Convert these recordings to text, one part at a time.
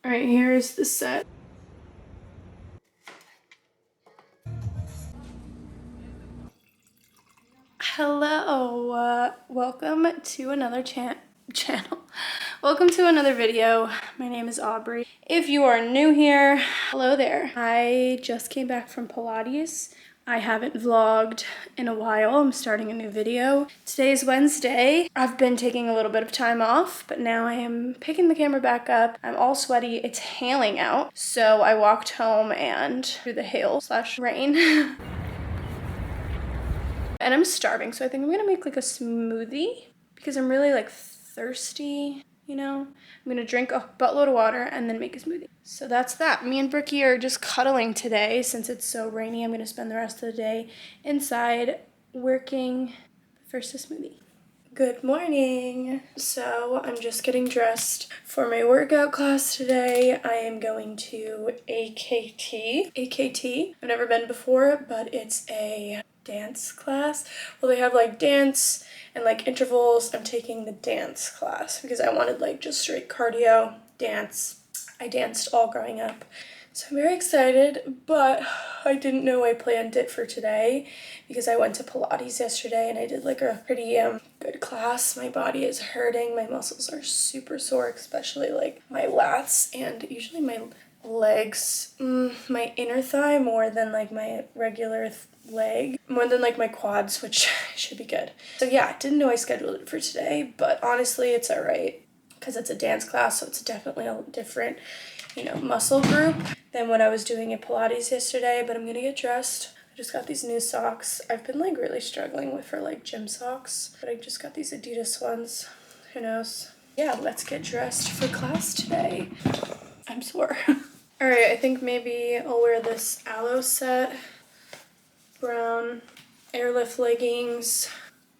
All right, here's the set. Hello, welcome to another channel. Welcome to another video. My name is Aubrey. If you are new here, hello there. I just came back from Pilates. I haven't vlogged in a while. I'm starting a new video. Today is Wednesday. I've been taking a little bit of time off, but now I am picking the camera back up. I'm all sweaty. It's hailing out, so I walked home and through the hail/rain. And I'm starving, so I think I'm gonna make like a smoothie because I'm really like thirsty, you know? I'm gonna drink a buttload of water and then make a smoothie. So that's that. Me and Bricky are just cuddling today since it's so rainy. I'm gonna spend the rest of the day inside working. First, a smoothie. Good morning. So I'm just getting dressed for my workout class today. I am going to AKT. I've never been before, but it's a dance class. Well, they have like dance and like intervals. I'm taking the dance class because I wanted like just straight cardio, dance. I danced all growing up. So I'm very excited, but I didn't know I planned it for today because I went to Pilates yesterday and I did like a pretty good class. My body is hurting. My muscles are super sore, especially like my lats and usually my legs, my inner thigh more than like my regular leg, more than like my quads, which should be good. So yeah, I didn't know I scheduled it for today, but honestly it's all right because it's a dance class, so it's definitely a different, you know, muscle group than what I was doing at Pilates yesterday. But I'm gonna get dressed. I just got these new socks. I've been like really struggling for like gym socks, but I just got these Adidas ones. Who knows? Yeah, let's get dressed for class today. I'm sore. All right, I think maybe I'll wear this aloe set, brown airlift leggings,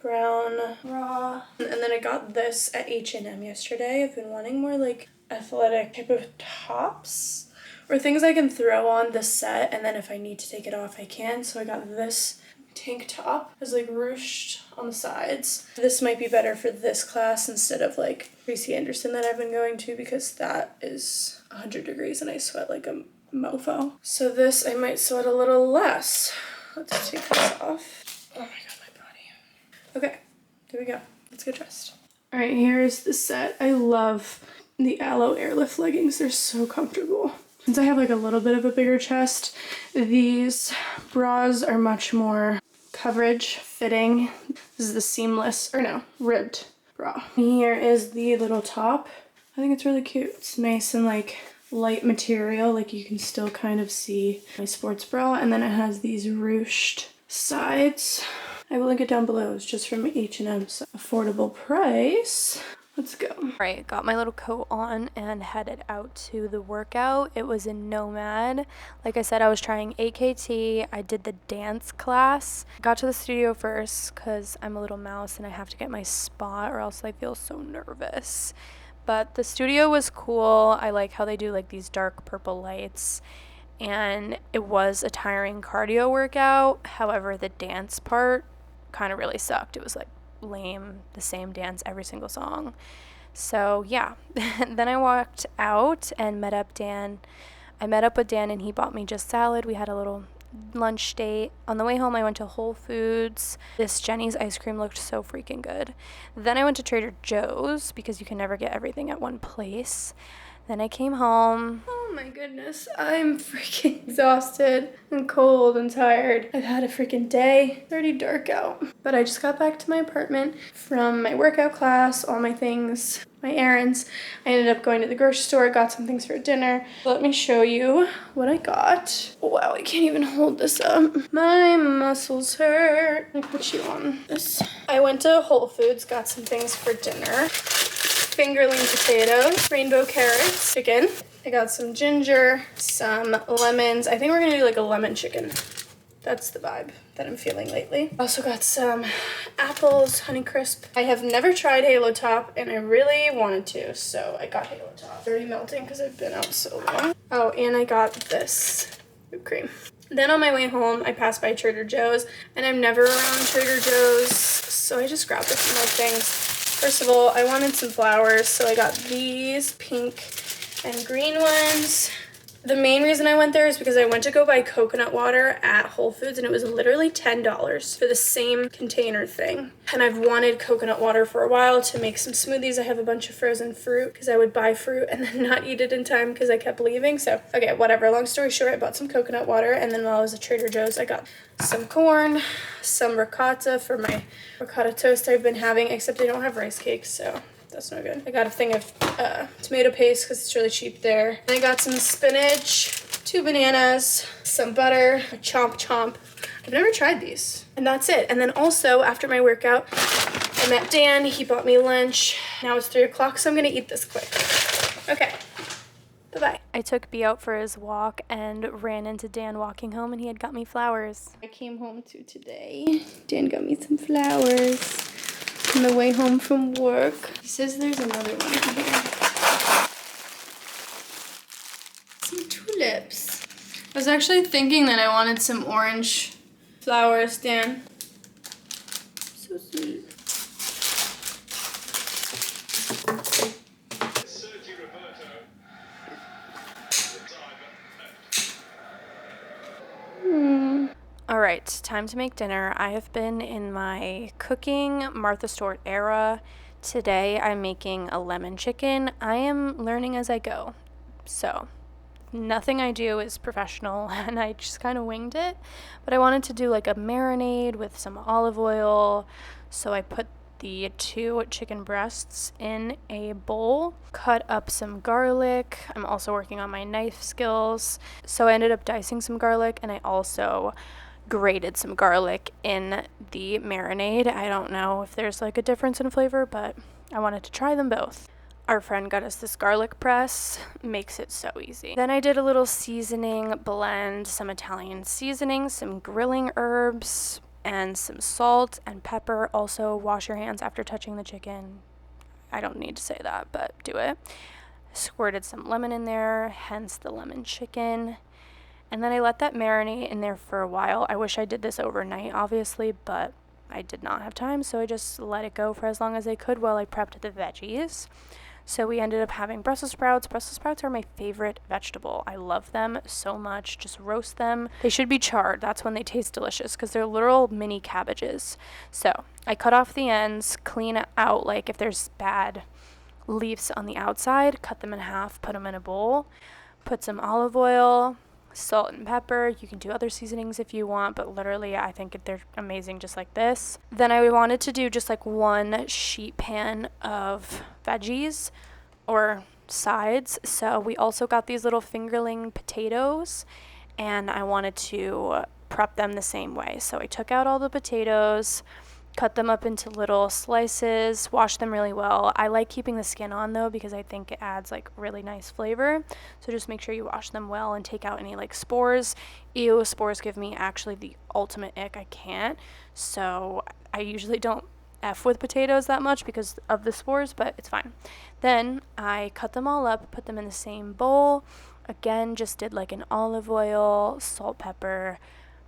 brown bra, and then I got this at H&M yesterday. I've been wanting more like athletic type of tops or things I can throw on the set, and then if I need to take it off I can. So I got this tank top. It's like ruched on the sides. This might be better for this class instead of like Tracy Anderson that I've been going to because that is 100 degrees and I sweat like a mofo. So this I might sweat a little less. Let's take this off. Oh my god, my body. Okay, here we go. Let's get dressed. All right, here's the set. I love the aloe airlift leggings. They're so comfortable. Since I have like a little bit of a bigger chest, these bras are much more coverage fitting. This is the seamless, or no, ribbed bra. Here is the little top. I think it's really cute. It's nice and like light material, like you can still kind of see my sports bra, and then it has these ruched sides. I will link it down below. It's just from H&M, so affordable price. Let's go. All right, got my little coat on and headed out to the workout. It was in Nomad. Like I said, I was trying AKT. I did the dance class. Got to the studio first because I'm a little mouse and I have to get my spot or else I feel so nervous. But the studio was cool. I like how they do like these dark purple lights. And it was a tiring cardio workout. However, the dance part kind of really sucked. It was like lame, the same dance every single song. So yeah. Then I walked out and met up with Dan and he bought me just salad. We had a little lunch date. On the way home I went to Whole Foods. This Jenny's ice cream looked so freaking good. Then I went to Trader Joe's because you can never get everything at one place. Then I came home. Oh my goodness, I'm freaking exhausted and cold and tired. I've had a freaking day. It's already dark out. But I just got back to my apartment from my workout class, all my things, my errands. I ended up going to the grocery store, got some things for dinner. Let me show you what I got. Wow, I can't even hold this up. My muscles hurt. Let me put you on this. I went to Whole Foods, got some things for dinner. Fingerling potatoes, rainbow carrots, chicken. I got some ginger, some lemons. I think we're gonna do like a lemon chicken. That's the vibe that I'm feeling lately. Also got some apples, Honeycrisp. I have never tried Halo Top and I really wanted to, so I got Halo Top. It's already melting because I've been out so long. Oh, and I got this whipped cream. Then on my way home, I passed by Trader Joe's, and I'm never around Trader Joe's, so I just grabbed a few more things. First of all, I wanted some flowers, so I got these pink and green ones. The main reason I went there is because I went to go buy coconut water at Whole Foods and it was literally $10 for the same container thing. And I've wanted coconut water for a while to make some smoothies. I have a bunch of frozen fruit because I would buy fruit and then not eat it in time because I kept leaving. So, okay, whatever. Long story short, I bought some coconut water and then while I was at Trader Joe's, I got some corn, some ricotta for my ricotta toast I've been having, except I don't have rice cakes, so that's no good. I got a thing of tomato paste because it's really cheap there. And I got some spinach, 2 bananas, some butter, a chomp. I've never tried these. And that's it. And then also, after my workout, I met Dan. He bought me lunch. Now it's 3 o'clock, so I'm going to eat this quick. Okay. Bye-bye. I took B out for his walk and ran into Dan walking home, and he had got me flowers. I came home too today. Dan got me some flowers on the way home from work. He says there's another one here. Some tulips. I was actually thinking that I wanted some orange flowers, Dan. So sweet. All right, time to make dinner. I have been in my cooking Martha Stewart era. Today I'm making a lemon chicken. I am learning as I go. So nothing I do is professional and I just kind of winged it. But I wanted to do like a marinade with some olive oil. So I put the 2 chicken breasts in a bowl, cut up some garlic. I'm also working on my knife skills. So I ended up dicing some garlic and I also grated some garlic in the marinade. I don't know if there's like a difference in flavor, but I wanted to try them both. Our friend got us this garlic press, makes it so easy. Then I did a little seasoning blend, some Italian seasoning, some grilling herbs, and some salt and pepper. Also, wash your hands after touching the chicken. I don't need to say that, but do it. Squirted some lemon in there, hence the lemon chicken. And then I let that marinate in there for a while. I wish I did this overnight, obviously, but I did not have time, so I just let it go for as long as I could while I prepped the veggies. So we ended up having Brussels sprouts. Brussels sprouts are my favorite vegetable. I love them so much. Just roast them. They should be charred. That's when they taste delicious because they're literal mini cabbages. So I cut off the ends, clean out like if there's bad leaves on the outside, cut them in half, put them in a bowl, put some olive oil, salt and pepper. You can do other seasonings if you want, but literally I think they're amazing just like this. Then I wanted to do just like 1 sheet pan of veggies or sides. So we also got these little fingerling potatoes and I wanted to prep them the same way. So I took out all the potatoes, cut them up into little slices, wash them really well. I like keeping the skin on though because I think it adds like really nice flavor. So just make sure you wash them well and take out any like spores. Ew, spores give me actually the ultimate ick. I can't. So I usually don't F with potatoes that much because of the spores, but it's fine. Then I cut them all up, put them in the same bowl. Again, just did like an olive oil, salt, pepper,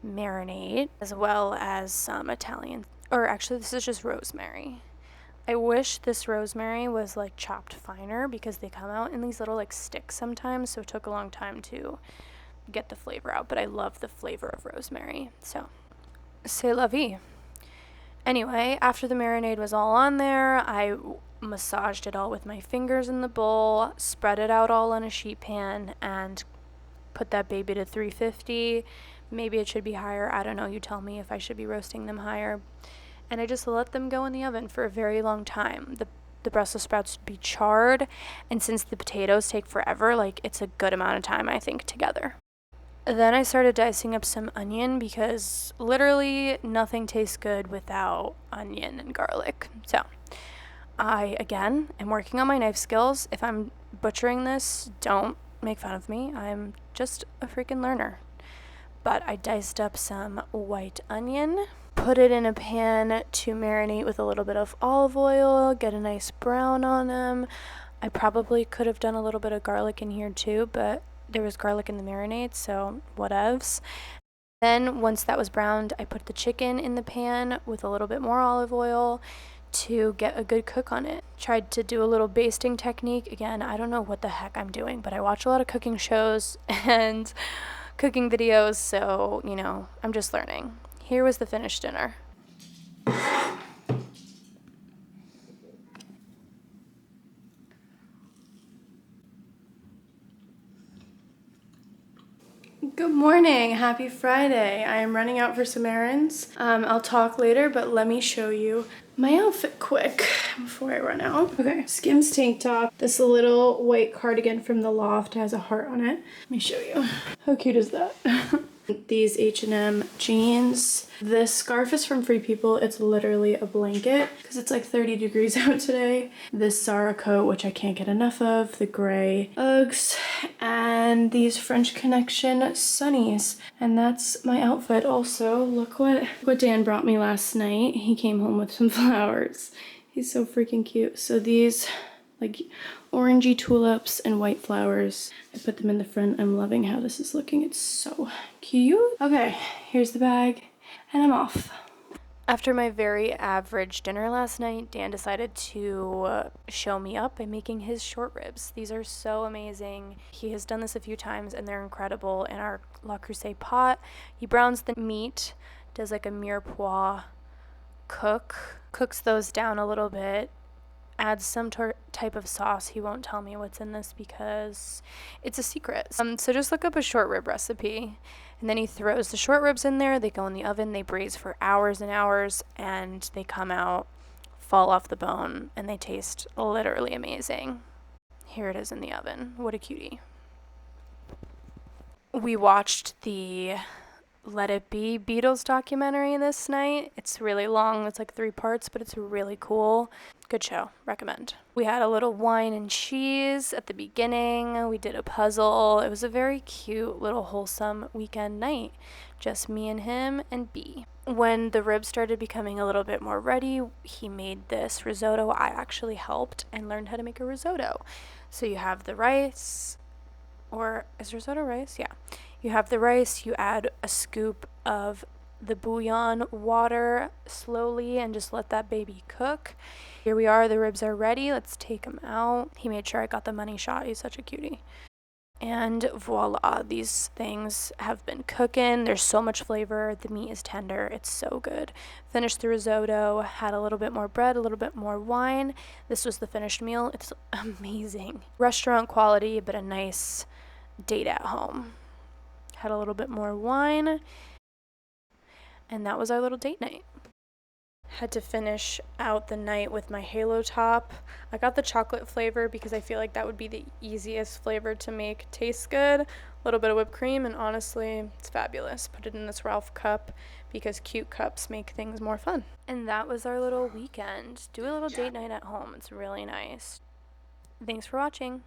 marinade, as well as some Italian, or actually this is just rosemary. I wish this rosemary was like chopped finer because they come out in these little like sticks sometimes, so it took a long time to get the flavor out, but I love the flavor of rosemary, so c'est la vie. Anyway, after the marinade was all on there, I massaged it all with my fingers in the bowl, spread it out all on a sheet pan, and put that baby to 350. Maybe it should be higher. I don't know. You tell me if I should be roasting them higher. And I just let them go in the oven for a very long time. The Brussels sprouts should be charred, and since the potatoes take forever, like it's a good amount of time, I think, together. Then I started dicing up some onion because literally nothing tastes good without onion and garlic. So I, again, am working on my knife skills. If I'm butchering this, don't make fun of me. I'm just a freaking learner. But I diced up some white onion, put it in a pan to marinate with a little bit of olive oil, get a nice brown on them. I probably could have done a little bit of garlic in here too, but there was garlic in the marinade, so whatevs. Then once that was browned, I put the chicken in the pan with a little bit more olive oil, to get a good cook on it. Tried to do a little basting technique. Again, I don't know what the heck I'm doing, but I watch a lot of cooking shows and cooking videos, so, you know, I'm just learning. Here was the finished dinner. Good morning, happy Friday. I am running out for some errands. I'll talk later, but let me show you my outfit quick before I run out. Okay, Skims tank top. This little white cardigan from the Loft has a heart on it. Let me show you. How cute is that? These H&M jeans. This scarf is from Free People. It's literally a blanket because it's like 30 degrees out today. This Zara coat, which I can't get enough of. The gray Uggs. And these French Connection sunnies. And that's my outfit. Also, look what Dan brought me last night. He came home with some flowers. He's so freaking cute. So these like orangey tulips and white flowers. I put them in the front. I'm loving how this is looking. It's so cute. Okay, here's the bag and I'm off. After my very average dinner last night, Dan decided to show me up by making his short ribs. These are so amazing. He has done this a few times and they're incredible in our Le Creuset pot. He browns the meat, does like a mirepoix cooks those down a little bit, adds some type of sauce. He won't tell me what's in this because it's a secret. So just look up a short rib recipe. And then he throws the short ribs in there. They go in the oven. They braise for hours and hours. And they come out, fall off the bone. And they taste literally amazing. Here it is in the oven. What a cutie. We watched the Let It Be Beatles documentary this night. It's really long. It's like 3 parts, but it's really cool. Good show. Recommend. We had a little wine and cheese at the beginning. We did a puzzle. It was a very cute little wholesome weekend night. Just me and him and B. When the ribs started becoming a little bit more ready, he made this risotto. I actually helped and learned how to make a risotto. So you have the rice, or is risotto rice? Yeah. You have the rice, you add a scoop of the bouillon water slowly and just let that baby cook. Here we are, the ribs are ready. Let's take them out. He made sure I got the money shot. He's such a cutie. And voila, these things have been cooking. There's so much flavor. The meat is tender. It's so good. Finished the risotto, had a little bit more bread, a little bit more wine. This was the finished meal. It's amazing. Restaurant quality, but a nice date at home. Had a little bit more wine, and that was our little date night. Had to finish out the night with my halo top. I got the chocolate flavor because I feel like that would be the easiest flavor to make taste good. A little bit of whipped cream, and honestly, it's fabulous. Put it in this Ralph cup because cute cups make things more fun. And that was our little weekend. Do a little date night at home. It's really nice. Thanks for watching.